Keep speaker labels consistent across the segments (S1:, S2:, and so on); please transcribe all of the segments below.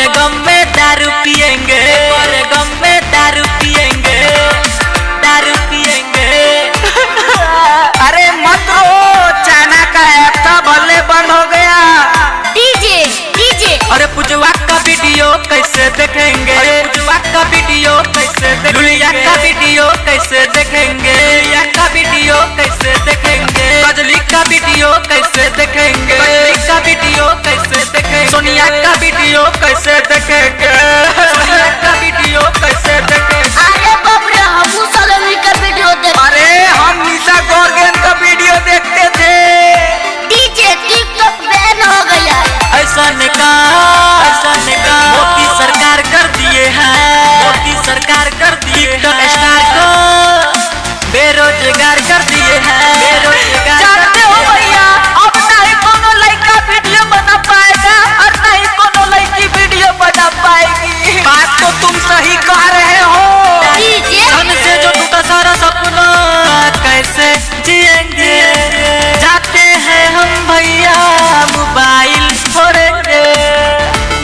S1: और गम में दारू पिएंगे, और गम में दारू पिएंगे, दारू पिएंगे।
S2: अरे मत रो, चाइना का ऐप था भले बंद हो गया।
S3: डीजे डीजे
S1: अरे पुजवा का वीडियो कैसे देखेंगे, अरे पुजवा का वीडियो कैसे देखेंगे, लुलिया का वीडियो कैसे देखेंगे, लुलिया का वीडियो कैसे देखेंगे, कजली का वीडियो कैसे देखेंगे, कजली का वीडियो कैसे देखेंगे, सोनिया का वीडियो कैसे देखेंगे, सोनिया का वीडियो कैसे देखेंगे।
S3: अरे बाप रे, हम सलोनी का वीडियो देख।
S2: अरे हम निशा गौरगन का वीडियो देखते थे।
S3: डीजे टिकटॉक बैन हो गया।
S1: ऐसा मोदी सरकार कर दिए हैं, मोदी सरकार कर दिए हैं, स्टार को बेरोजगार कर दिए हैं, बेरोजगार।
S2: जानते हो भैया, अब नहीं कोनो लड़का वीडियो बना पाएगा और नहीं कोनो लड़की वीडियो बना पाएगी। बात तो तुम सही कह रहे हो।
S3: डीजे
S1: धन से जो टूटा सारा सपना कैसे जिएंगे, जाते हैं हम भैया मोबाइल फोड़ेंगे,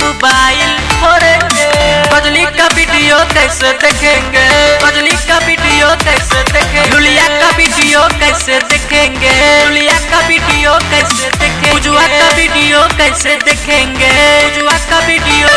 S1: मोबाइल फोड़ेंगे। कजली का वीडियो कैसे देखेंगे, कजली का वीडियो कैसे देखेंगे, लुलिया का वीडियो कैसे देखेंगे, लुलिया का वीडियो कैसे देखेंगे, उजवा का वीडियो कैसे देखेंगे, उजवा का वीडियो